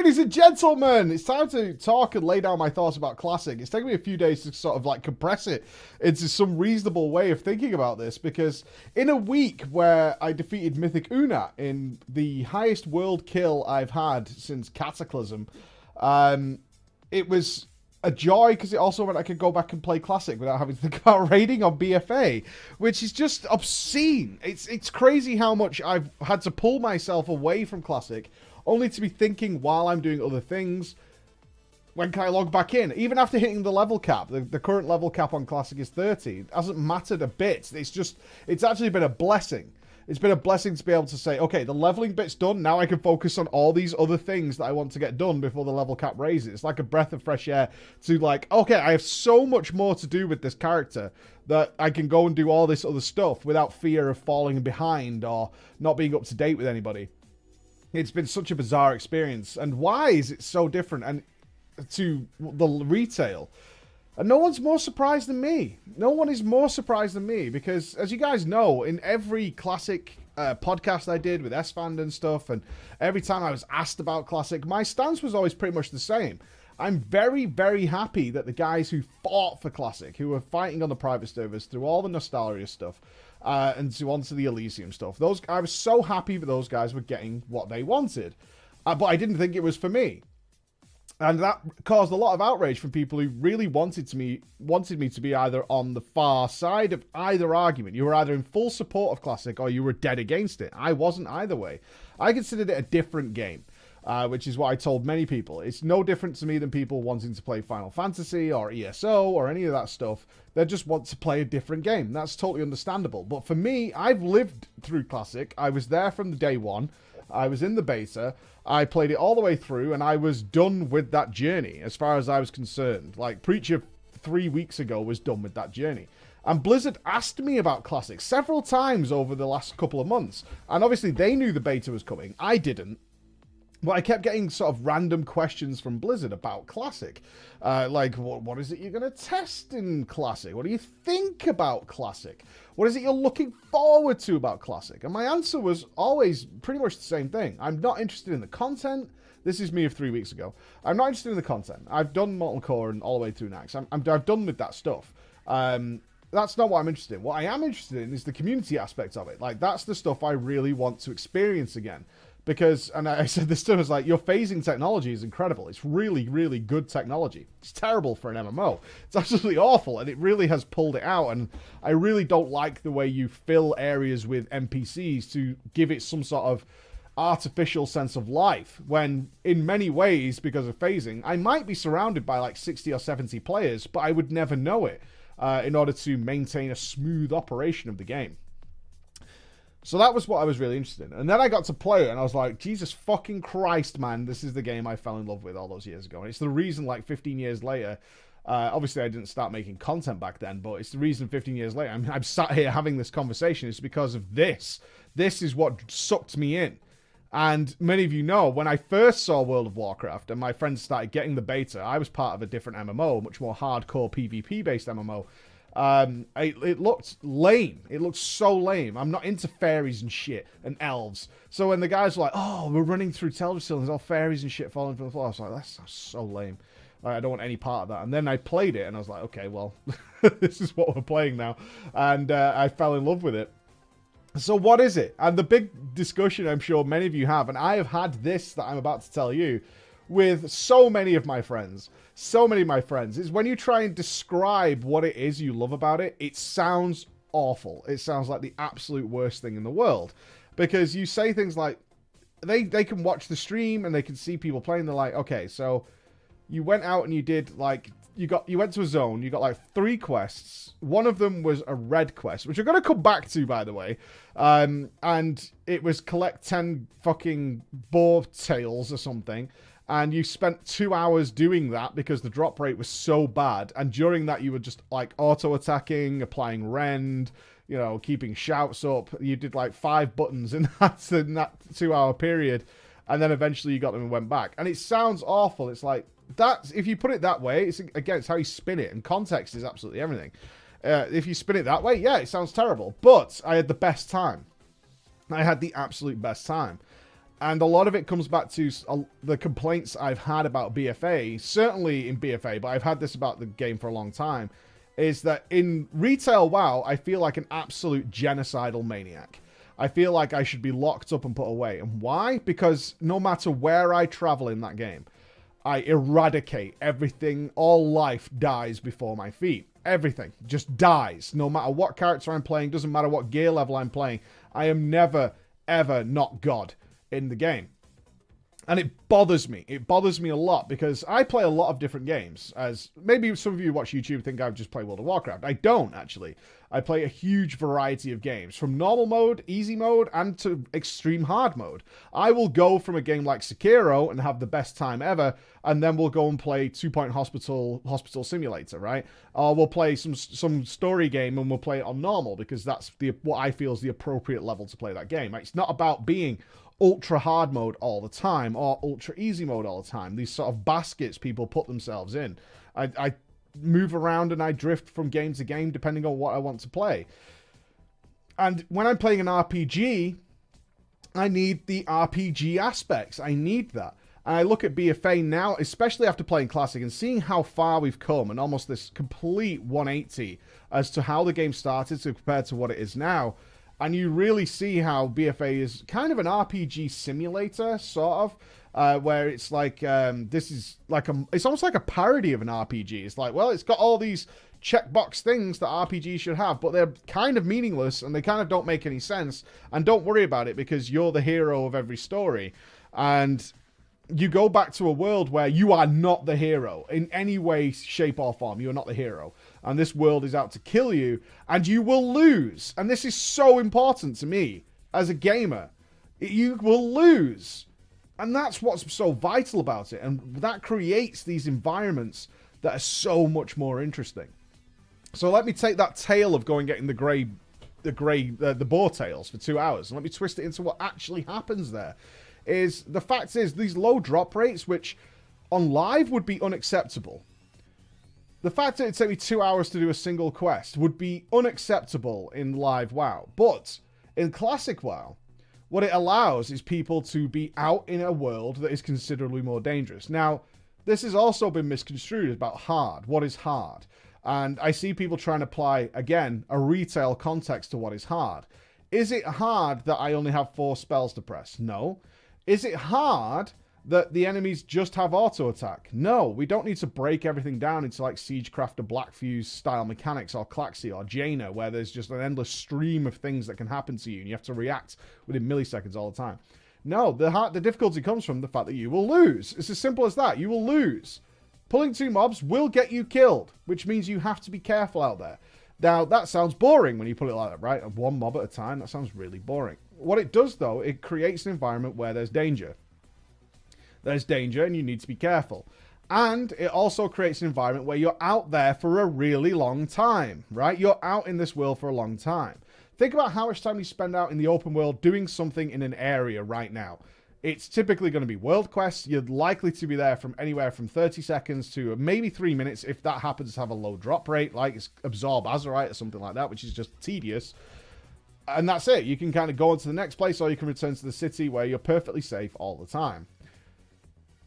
Ladies and gentlemen, it's time to talk and lay down my thoughts about Classic. It's taken me a few days to sort of like compress it into some reasonable way of thinking about this, because in a week where I defeated Mythic Una in the highest world kill I've had since Cataclysm, it was a joy because it also meant I could go back and play Classic without having to think about raiding on BFA, which is just obscene. It's crazy how much I've had to pull myself away from Classic only to be thinking while I'm doing other things, when can I log back in? Even after hitting the level cap, the current level cap on Classic is 30. It hasn't mattered a bit. It's actually been a blessing. It's been a blessing to be able to say, okay, the leveling bit's done. Now I can focus on all these other things that I want to get done before the level cap raises. It's like a breath of fresh air to like, okay, I have so much more to do with this character that I can go and do all this other stuff without fear of falling behind or not being up to date with anybody. It's been such a bizarre experience. And why is it so different and to the retail? And no one's more surprised than me. No one is more surprised than me because, as you guys know, in every Classic podcast I did with S-Fand and stuff, and every time I was asked about Classic, my stance was always pretty much the same. I'm very, very happy that the guys who fought for Classic, who were fighting on the private servers through all the nostalgia stuff, and so onto the Elysium stuff, I was so happy that those guys were getting what they wanted. But I didn't think it was for me. And that caused a lot of outrage from people who really wanted me to be either on the far side of either argument. You were either in full support of Classic or you were dead against it. I wasn't either way. I considered it a different game, which is what I told many people. It's no different to me than people wanting to play Final Fantasy or ESO or any of that stuff. They just want to play a different game. That's totally understandable. But for me, I've lived through Classic. I was there from the day one. I was in the beta. I played it all the way through, and I was done with that journey as far as I was concerned. Like, Preacher 3 weeks ago was done with that journey. And Blizzard asked me about Classic several times over the last couple of months. And obviously, they knew the beta was coming. I didn't. But I kept getting sort of random questions from Blizzard about Classic. Like, what is it you're going to test in Classic? What do you think about Classic? What is it you're looking forward to about Classic? And my answer was always pretty much the same thing. I'm not interested in the content. This is me of 3 weeks ago. I'm not interested in the content. I've done Molten Core and all the way through Nax. I've done with that stuff. That's not what I'm interested in. What I am interested in is the community aspect of it. Like, that's the stuff I really want to experience again. Because, and I said this to him, was like, your phasing technology is incredible. It's really, really good technology. It's terrible for an MMO. It's absolutely awful, and it really has pulled it out. And I really don't like the way you fill areas with NPCs to give it some sort of artificial sense of life. When, in many ways, because of phasing, I might be surrounded by like 60 or 70 players, but I would never know it in order to maintain a smooth operation of the game. So that was what I was really interested in. And then I got to play it, and I was like, Jesus fucking Christ, man, this is the game I fell in love with all those years ago. And it's the reason, like, 15 years later, obviously I didn't start making content back then, but it's the reason 15 years later I'm sat here having this conversation. It's because of this. This is what sucked me in. And many of you know, when I first saw World of Warcraft and my friends started getting the beta, I was part of a different MMO, much more hardcore PvP-based MMO. It looked lame. It looked so lame. I'm not into fairies and shit and elves. So when the guys were like, oh, we're running through Teldrassil and there's all fairies and shit falling from the floor, I was like, that's so lame. I don't want any part of that. And then I played it and I was like, okay, well, this is what we're playing now. And I fell in love with it. So what is it? And the big discussion I'm sure many of you have, and I have had this that I'm about to tell you, with so many of my friends, is when you try and describe what it is you love about it, it sounds awful. It sounds like the absolute worst thing in the world. Because you say things like, they can watch the stream and they can see people playing, they're like, okay, so you went out and you did, like, you went to a zone, you got like 3 quests. One of them was a red quest, which I'm going to come back to, by the way. And it was collect 10 fucking boar tails or something. And you spent 2 hours doing that because the drop rate was so bad. And during that, you were just like auto-attacking, applying rend, you know, keeping shouts up. You did like 5 buttons in that 2-hour period. And then eventually you got them and went back. And it sounds awful. It's like, that's, if you put it that way, it's, again, it's how you spin it. And context is absolutely everything. If you spin it that way, yeah, it sounds terrible. But I had the best time. I had the absolute best time. And a lot of it comes back to the complaints I've had about BFA, certainly in BFA, but I've had this about the game for a long time, is that in retail WoW, I feel like an absolute genocidal maniac. I feel like I should be locked up and put away. And why? Because no matter where I travel in that game, I eradicate everything. All life dies before my feet. Everything just dies. No matter what character I'm playing, doesn't matter what gear level I'm playing. I am never, ever not God in the game. And it bothers me. It bothers me a lot because I play a lot of different games. As maybe some of you who watch YouTube think I just play World of Warcraft. I don't, actually. I play a huge variety of games. From normal mode, easy mode, and to extreme hard mode. I will go from a game like Sekiro and have the best time ever, and then we'll go and play Two Point Hospital Simulator, right? Or we'll play some story game and we'll play it on normal because that's what I feel is the appropriate level to play that game. It's not about being ultra hard mode all the time or ultra easy mode all the time. These sort of baskets people put themselves in. I move around and I drift from game to game depending on what I want to play. And when I'm playing an RPG, I need the RPG aspects. I need that. And I look at BFA now, especially after playing Classic and seeing how far we've come and almost this complete 180 as to how the game started compared to what it is now. And you really see how BFA is kind of an RPG simulator, sort of, where it's like, this is like it's almost like a parody of an RPG. It's like, well, it's got all these checkbox things that RPGs should have, but they're kind of meaningless and they kind of don't make any sense. And don't worry about it because you're the hero of every story. And you go back to a world where you are not the hero in any way, shape, or form. You are not the hero. And this world is out to kill you, and you will lose. And this is so important to me as a gamer. You will lose. And that's what's so vital about it. And that creates these environments that are so much more interesting. So let me take that tale of going getting the boar tails for 2 hours, and let me twist it into what actually happens there. The fact is, these low drop rates, which on live would be unacceptable. The fact that it'd take me 2 hours to do a single quest would be unacceptable in live WoW. But in classic WoW, what it allows is people to be out in a world that is considerably more dangerous. Now, this has also been misconstrued about hard. What is hard? And I see people trying to apply, again, a retail context to what is hard. Is it hard that I only have 4 spells to press? No. Is it hard that the enemies just have auto attack? No, we don't need to break everything down into like Siegecraft or Blackfuse style mechanics or Klaxi or Jaina, where there's just an endless stream of things that can happen to you and you have to react within milliseconds all the time. No, the difficulty comes from the fact that you will lose. It's as simple as that. You will lose. Pulling 2 mobs will get you killed, which means you have to be careful out there. Now, that sounds boring when you put it like that, right? 1 mob at a time, that sounds really boring. What it does, though, it creates an environment where there's danger. There's danger, and you need to be careful. And it also creates an environment where you're out there for a really long time, right? You're out in this world for a long time. Think about how much time you spend out in the open world doing something in an area right now. It's typically going to be world quests. You're likely to be there from anywhere from 30 seconds to maybe 3 minutes if that happens to have a low drop rate, like it's Absorb Azerite or something like that, which is just tedious. And that's it. You can kind of go on to the next place, or you can return to the city where you're perfectly safe all the time.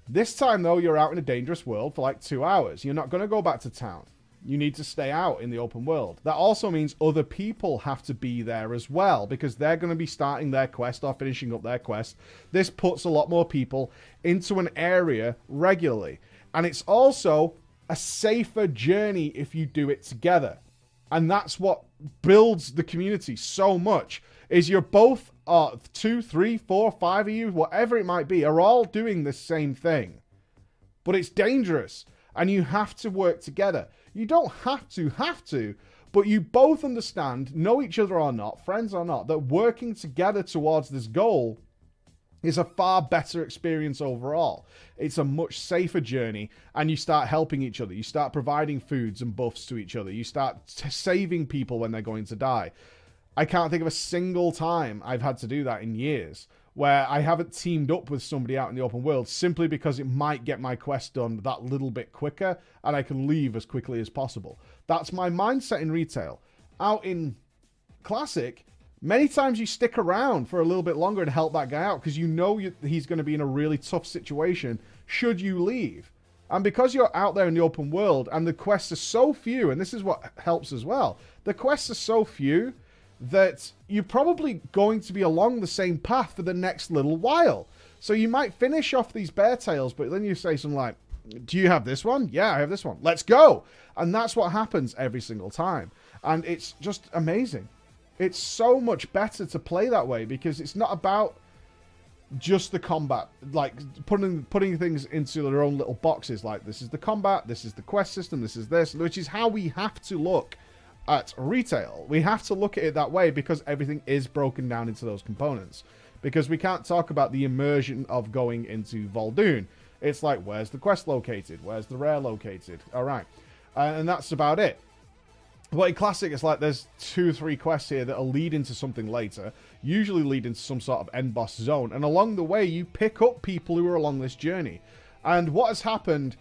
This time, though, you're out in a dangerous world for like 2 hours. You're not going to go back to town. You need to stay out in the open world. That also means other people have to be there as well, because they're going to be starting their quest or finishing up their quest. This puts a lot more people into an area regularly. And it's also a safer journey if you do it together. And that's what builds the community so much, is you're both 2, 3, 4, 5 of you, whatever it might be, are all doing the same thing. But it's dangerous, and you have to work together. You don't have to, but you both understand, know each other or not, friends or not, that working together towards this goal is a far better experience overall. It's a much safer journey, and you start helping each other. You start providing foods and buffs to each other. You start saving people when they're going to die. I can't think of a single time I've had to do that in years, where I haven't teamed up with somebody out in the open world simply because it might get my quest done that little bit quicker and I can leave as quickly as possible. That's my mindset in retail. Out in Classic, Many times you stick around for a little bit longer and help that guy out because you know he's going to be in a really tough situation should you leave. And because you're out there in the open world and the quests are so few, and this is what helps as well, the quests are so few that you're probably going to be along the same path for the next little while. So you might finish off these bear tails, but then you say something like, do you have this one? Yeah, I have this one. Let's go. And that's what happens every single time. And it's just amazing. It's so much better to play that way because it's not about just the combat, like putting things into their own little boxes. Like, this is the combat, this is the quest system, this is this, which is how we have to look at retail. We have to look at it that way because everything is broken down into those components. Because we can't talk about the immersion of going into Vol'dun. It's like, where's the quest located? Where's the rare located? All right. And that's about it. But in Classic, it's like there's 2 or 3 quests here that will lead into something later, usually lead into some sort of end boss zone. And along the way, you pick up people who are along this journey. And what has happened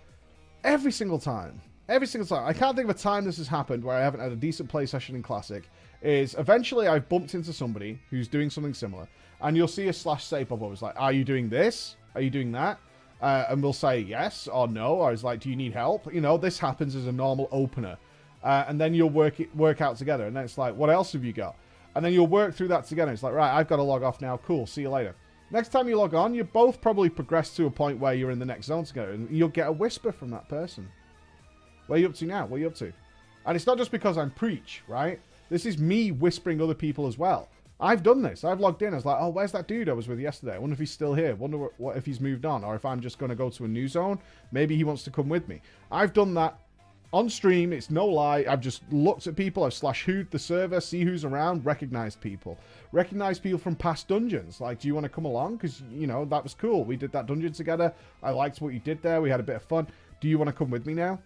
every single time, I can't think of a time this has happened where I haven't had a decent play session in Classic, is eventually I've bumped into somebody who's doing something similar. And you'll see a /say pop up. It's like, are you doing this? Are you doing that? And we'll say yes or no. Or it's like, do you need help? You know, this happens as a normal opener. And then you'll work out together. And then it's like, what else have you got? And then you'll work through that together. It's like, right, I've got to log off now. Cool, see you later. Next time you log on, you both probably progress to a point where you're in the next zone together. And you'll get a whisper from that person. Where are you up to now? What are you up to? And it's not just because I'm preach, right? This is me whispering other people as well. I've done this. I've logged in. I was like, oh, where's that dude I was with yesterday? I wonder if he's still here. Wonder what if he's moved on. Or if I'm just going to go to a new zone. Maybe he wants to come with me. I've done that on stream. It's no lie. I've just looked at people. I've /who'd the server, see who's around, recognized people. Recognized people from past dungeons. Like, do you want to come along? Because, you know, that was cool. We did that dungeon together. I liked what you did there. We had a bit of fun. Do you want to come with me now?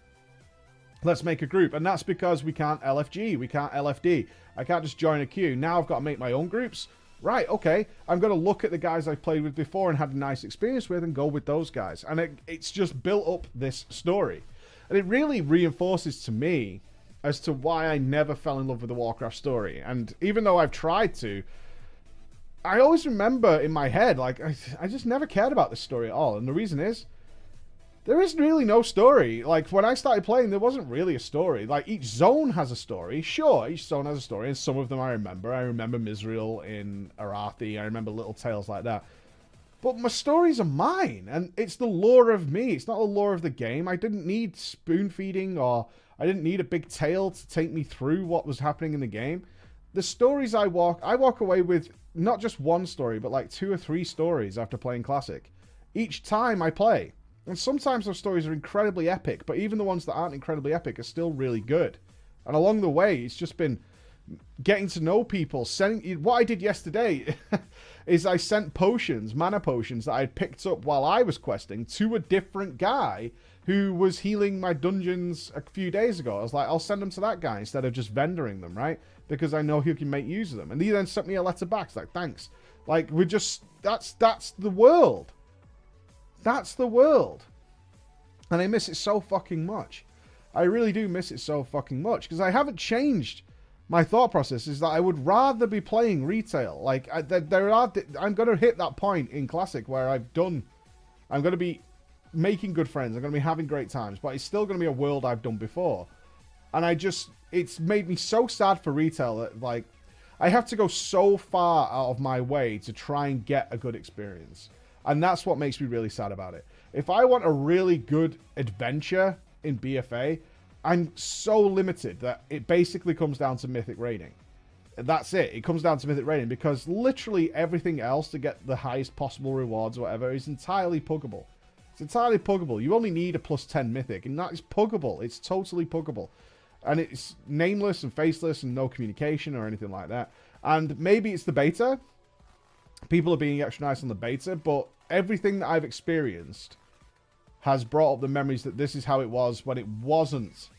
Let's make a group. And that's because we can't LFG. We can't LFD. I can't just join a queue. Now I've got to make my own groups. Right, okay. I'm going to look at the guys I've played with before and had a nice experience with and go with those guys. And it's just built up this story. And it really reinforces to me as to why I never fell in love with the Warcraft story. And even though I've tried to, I always remember in my head, like, I just never cared about this story at all. And the reason is, there is really no story. Like, when I started playing, there wasn't really a story. Like, each zone has a story. Sure, each zone has a story, and some of them I remember. I remember Misriel in Arathi. I remember little tales like that. But my stories are mine, and it's the lore of me. It's not the lore of the game. I didn't need spoon-feeding, or I didn't need a big tale to take me through what was happening in the game. The stories I walk away with not just one story, but like 2 or 3 stories after playing Classic. Each time I play. And sometimes those stories are incredibly epic, but even the ones that aren't incredibly epic are still really good. And along the way, it's just been getting to know people. What I did yesterday is I sent potions, mana potions, that I had picked up while I was questing to a different guy who was healing my dungeons a few days ago. I was like, I'll send them to that guy instead of just vendoring them, right? Because I know he can make use of them. And he then sent me a letter back. It's like, thanks. Like, that's the world. That's the world. And I miss it so fucking much. I really do miss it so fucking much. Because I haven't changed my thought process. Is that I would rather be playing retail. Like, I'm going to hit that point in Classic where I'm going to be making good friends. I'm going to be having great times. But it's still going to be a world I've done before. And it's made me so sad for retail that, like, I have to go so far out of my way to try and get a good experience. And that's what makes me really sad about it. If I want a really good adventure in BFA, I'm so limited that it basically comes down to Mythic rating. That's it. It comes down to Mythic rating because literally everything else to get the highest possible rewards or whatever is entirely puggable. It's entirely puggable. You only need a +10 Mythic, and that is puggable. It's totally puggable. And it's nameless and faceless and no communication or anything like that. And maybe it's the beta. People are being extra nice on the beta, but everything that I've experienced has brought up the memories that this is how it was when it wasn't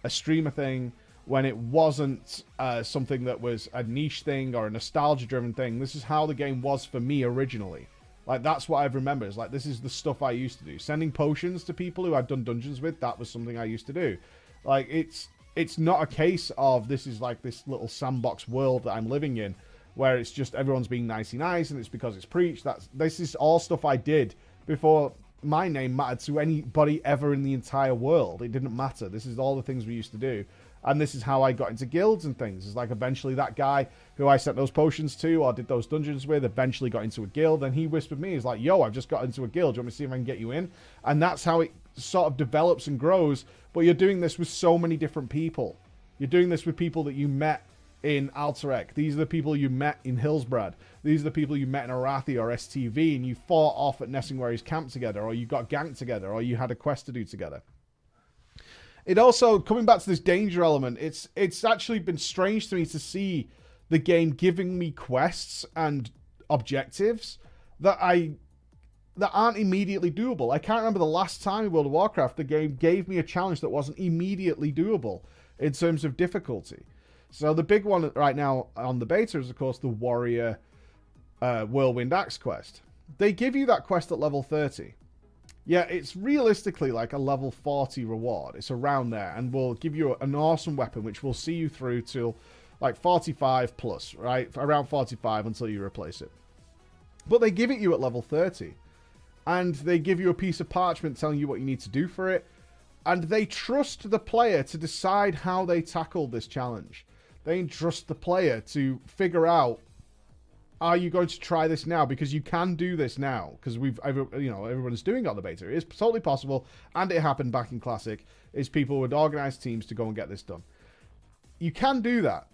a streamer thing, when it wasn't something that was a niche thing or a nostalgia-driven thing. This is how the game was for me originally. Like, that's what I've remembered. It's like, this is the stuff I used to do. Sending potions to people who I'd done dungeons with, that was something I used to do. Like, it's not a case of this is like this little sandbox world that I'm living in, where it's just everyone's being nicey nice and it's because it's preached. This is all stuff I did before my name mattered to anybody ever in the entire world. It didn't matter. This is all the things we used to do. And this is how I got into guilds and things. It's like eventually that guy who I sent those potions to or did those dungeons with eventually got into a guild. And he whispered me, he's like, yo, I've just got into a guild. Do you want me to see if I can get you in? And that's how it sort of develops and grows. But you're doing this with so many different people. You're doing this with people that you met in Alterac. These are the people you met in Hillsbrad. These are the people you met in Arathi or STV, and you fought off at Nessingwary's camp together, or you got ganked together, or you had a quest to do together. It also, coming back to this danger element, it's actually been strange to me to see the game giving me quests and objectives that aren't immediately doable. I can't remember the last time in World of Warcraft the game gave me a challenge that wasn't immediately doable in terms of difficulty. So the big one right now on the beta is, of course, the Warrior Whirlwind Axe quest. They give you that quest at level 30. Yeah, it's realistically like a level 40 reward. It's around there, and will give you an awesome weapon, which will see you through till like 45 plus, right? Around 45 until you replace it. But they give it you at level 30. And they give you a piece of parchment telling you what you need to do for it. And they trust the player to decide how they tackle this challenge. They entrust the player to figure out, are you going to try this now? Because you can do this now. Because everyone's doing it on the beta. It is totally possible, and it happened back in Classic, is people would organize teams to go and get this done. You can do that.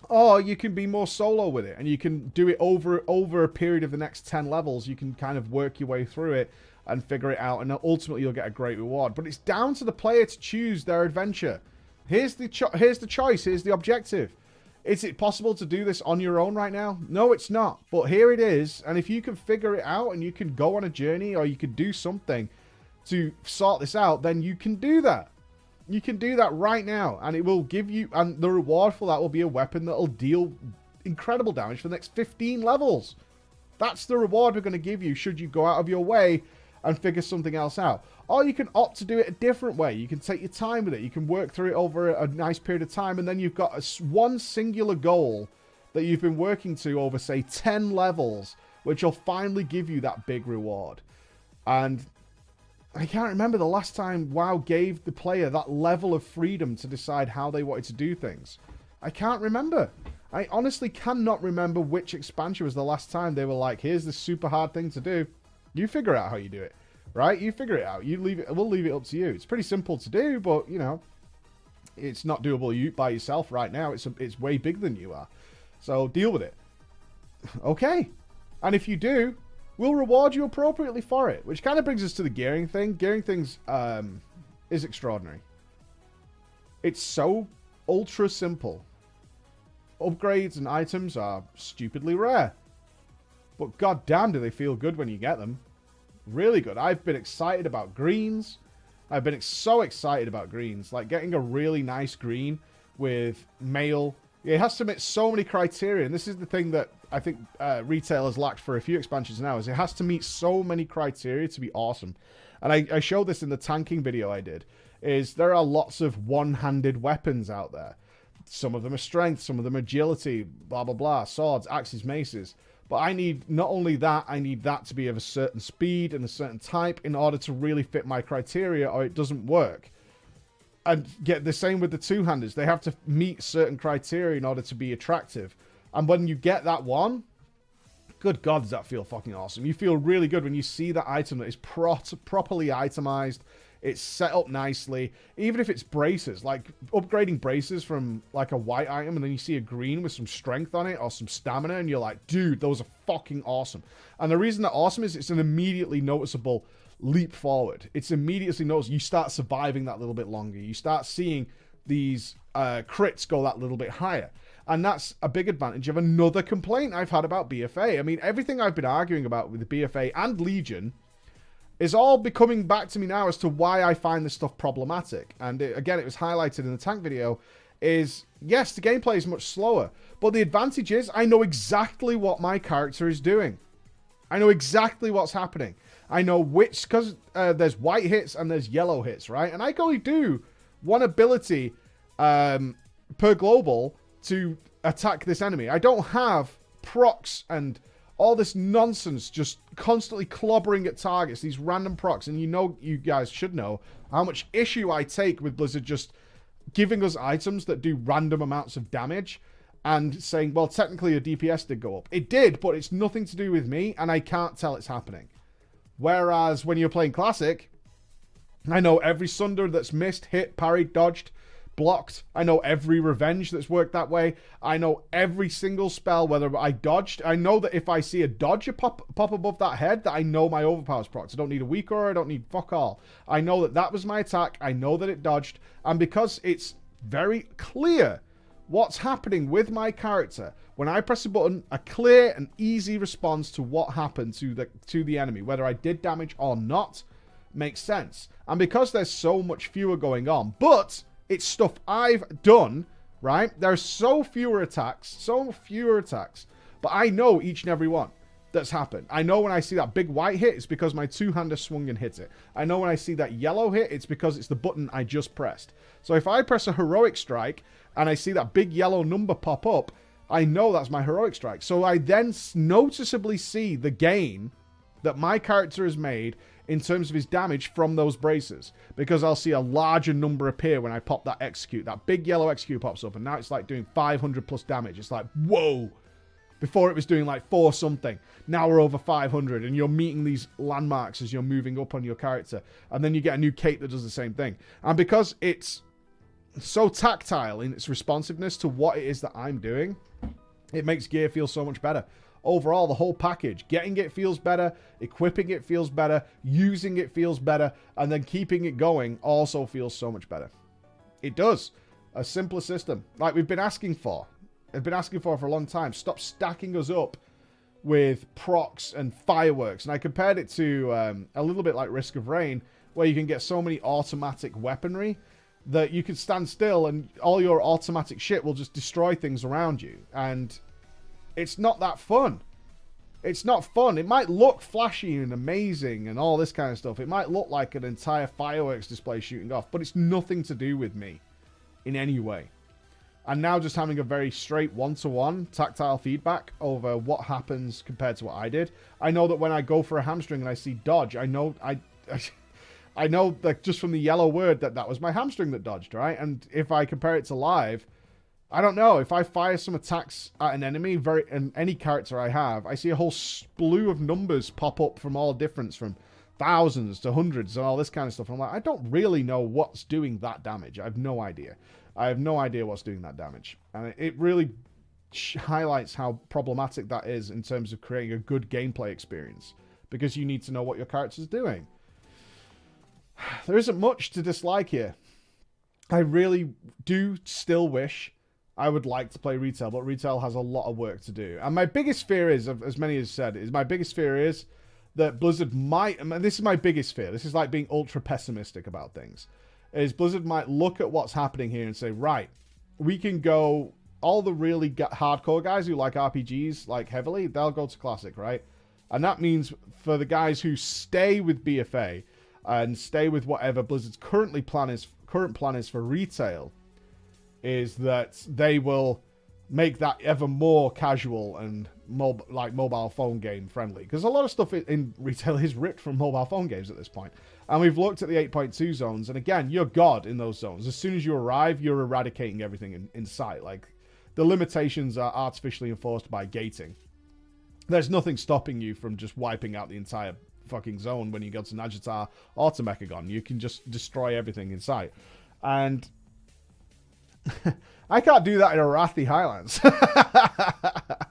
Or you can be more solo with it, and you can do it over a period of the next 10 levels. You can kind of work your way through it and figure it out, and ultimately you'll get a great reward. But it's down to the player to choose their adventure. Here's the choice. Here's the objective. Is it possible to do this on your own right now? No, it's not. But here it is. And if you can figure it out and you can go on a journey or you can do something to sort this out, then you can do that. You can do that right now. And it will give you... And the reward for that will be a weapon that will deal incredible damage for the next 15 levels. That's the reward we're going to give you should you go out of your way and figure something else out. Or you can opt to do it a different way. You can take your time with it. You can work through it over a nice period of time, and then you've got one singular goal that you've been working to over, say, 10 levels, which will finally give you that big reward. And I can't remember the last time WoW gave the player that level of freedom to decide how they wanted to do things. I can't remember. I honestly cannot remember which expansion was the last time they were like, here's this super hard thing to do. You figure out how you do it. Right? You figure it out. We'll leave it up to you. It's pretty simple to do, but, you know, it's not doable by yourself right now. It's way bigger than you are. So deal with it. Okay. And if you do, we'll reward you appropriately for it. Which kind of brings us to the gearing thing. Gearing things is extraordinary. It's so ultra simple. Upgrades and items are stupidly rare. But goddamn do they feel good when you get them. Really good. I've been excited about greens. I've been so excited about greens. Like getting a really nice green with mail. It has to meet so many criteria. And this is the thing that I think retail has lacked for a few expansions now. Is it has to meet so many criteria to be awesome. And I showed this in the tanking video I did. Is there are lots of one-handed weapons out there. Some of them are strength. Some of them are agility. Blah, blah, blah. Swords, axes, maces. But I need not only that, I need that to be of a certain speed and a certain type in order to really fit my criteria, or it doesn't work. And get the same with the two-handers. They have to meet certain criteria in order to be attractive. And when you get that one, good God, does that feel fucking awesome. You feel really good when you see that item that is properly itemized. It's set up nicely. Even if it's braces, like upgrading braces from like a white item and then you see a green with some strength on it or some stamina and you're like, dude, those are fucking awesome. And the reason they're awesome is it's an immediately noticeable leap forward. It's immediately noticeable. You start surviving that little bit longer. You start seeing these crits go that little bit higher. And that's a big advantage of another complaint I've had about BFA. I mean, everything I've been arguing about with the BFA and Legion is all becoming back to me now as to why I find this stuff problematic. And again, it was highlighted in the tank video, is, yes, the gameplay is much slower, but the advantage is I know exactly what my character is doing. I know exactly what's happening. I know which, because there's white hits and there's yellow hits, right? And I can only do one ability per global to attack this enemy. I don't have procs and all this nonsense just constantly clobbering at targets, these random procs. And you guys should know how much issue I take with Blizzard just giving us items that do random amounts of damage and saying, well, technically your DPS did go up. It did, but it's nothing to do with me, and I can't tell it's happening. Whereas when you're playing Classic, I know every Sunder that's missed, hit, parried, dodged, blocked. I know every revenge that's worked that way. I know every single spell, whether I dodged. I know that if I see a dodger pop above that head, that I know my overpowers procs. I don't need a weak aura. I don't need fuck all. I know that that was my attack. I know that it dodged. And because it's very clear what's happening with my character, when I press a button, a clear and easy response to what happened to the enemy, whether I did damage or not, makes sense. And because there's so much fewer going on, but it's stuff I've done, right? There's so fewer attacks, but I know each and every one that's happened. I know when I see that big white hit, it's because my two-hander swung and hit it. I know when I see that yellow hit, it's because it's the button I just pressed. So if I press a heroic strike and I see that big yellow number pop up, I know that's my heroic strike. So I then noticeably see the gain that my character has made in terms of his damage from those braces, because I'll see a larger number appear when I pop that execute. That big yellow execute pops up, and now it's like doing 500 plus damage. It's like, whoa! Before it was doing like 4 something. Now we're over 500, and you're meeting these landmarks as you're moving up on your character. And then you get a new cape that does the same thing. And because it's so tactile in its responsiveness to what it is that I'm doing, it makes gear feel so much better. Overall, the whole package, getting it feels better, equipping it feels better, using it feels better, and then keeping it going also feels so much better. It does. A simpler system, like we've been asking for. I've been asking for a long time. Stop stacking us up with procs and fireworks. And I compared it to a little bit like Risk of Rain, where you can get so many automatic weaponry that you can stand still and all your automatic shit will just destroy things around you. And it's not that fun. It's not fun. It might look flashy and amazing and all this kind of stuff. It might look like an entire fireworks display shooting off, but it's nothing to do with me in any way. And now just having a very straight one-to-one tactile feedback over what happens compared to what I did. I know that when I go for a hamstring and I see dodge, I know I know that just from the yellow word that was my hamstring that dodged, right? And if I compare it to live, I don't know. If I fire some attacks at an enemy, and any character I have, I see a whole slew of numbers pop up from all difference, from thousands to hundreds and all this kind of stuff. And I'm like, I don't really know what's doing that damage. I have no idea. I have no idea what's doing that damage. And it really highlights how problematic that is in terms of creating a good gameplay experience, because you need to know what your character's doing. There isn't much to dislike here. I really do still wish I would like to play retail, but retail has a lot of work to do. And my biggest fear is, as many have said, my biggest fear is that Blizzard might, and this is my biggest fear, this is like being ultra pessimistic about things, is Blizzard might look at what's happening here and say, right, we can go, all the really hardcore guys who like RPGs like heavily, they'll go to Classic, right? And that means for the guys who stay with BFA and stay with whatever Blizzard's current plan is for retail, is that they will make that ever more casual and mobile phone game friendly. Because a lot of stuff in retail is ripped from mobile phone games at this point. And we've looked at the 8.2 zones, and again, you're God in those zones. As soon as you arrive, you're eradicating everything in sight. Like, the limitations are artificially enforced by gating. There's nothing stopping you from just wiping out the entire fucking zone when you go to Najatar or to Mechagon. You can just destroy everything in sight. And I can't do that in Arathi Highlands.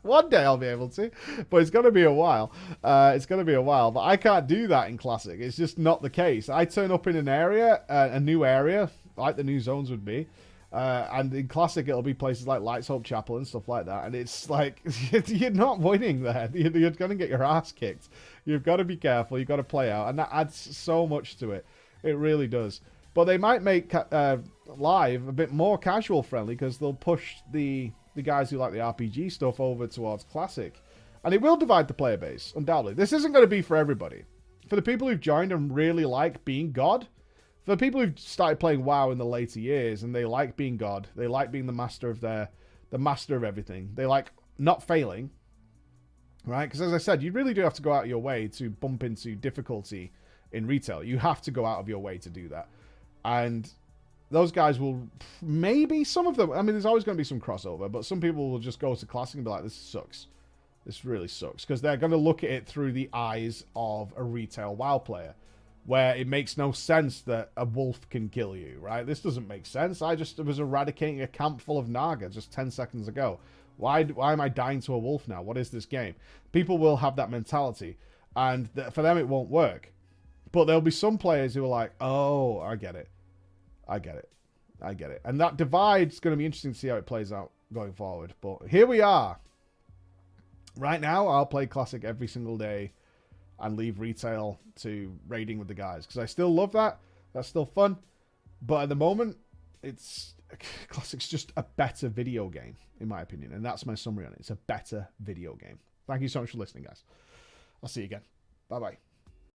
One day I'll be able to, but it's going to be a while. But I can't do that in Classic. It's just not the case. I turn up in an area, a new area, like the new zones would be, and in Classic it'll be places like Lights Hope Chapel and stuff like that, and it's like, you're not winning there. You're going to get your ass kicked. You've got to be careful. You've got to play out, and that adds so much to it. It really does. But they might make live a bit more casual friendly, because they'll push the guys who like the RPG stuff over towards Classic. And it will divide the player base, undoubtedly. This isn't going to be for everybody. For the people who've joined and really like being God, for the people who've started playing WoW in the later years and they like being God, they like being the master of their the master of everything. They like not failing, right? Because as I said, you really do have to go out of your way to bump into difficulty in retail. You have to go out of your way to do that. And those guys will, maybe some of them, I mean, there's always going to be some crossover, but some people will just go to Classic and be like, this sucks. This really sucks. Because they're going to look at it through the eyes of a retail WoW player, where it makes no sense that a wolf can kill you, right? This doesn't make sense. I just was eradicating a camp full of Naga just 10 seconds ago. Why am I dying to a wolf now? What is this game? People will have that mentality, and for them it won't work. But there'll be some players who are like, oh, I get it. I get it. I get it. And that divide's going to be interesting to see how it plays out going forward. But here we are. Right now, I'll play Classic every single day and leave retail to raiding with the guys. Because I still love that. That's still fun. But at the moment, Classic's just a better video game, in my opinion. And that's my summary on it. It's a better video game. Thank you so much for listening, guys. I'll see you again. Bye-bye.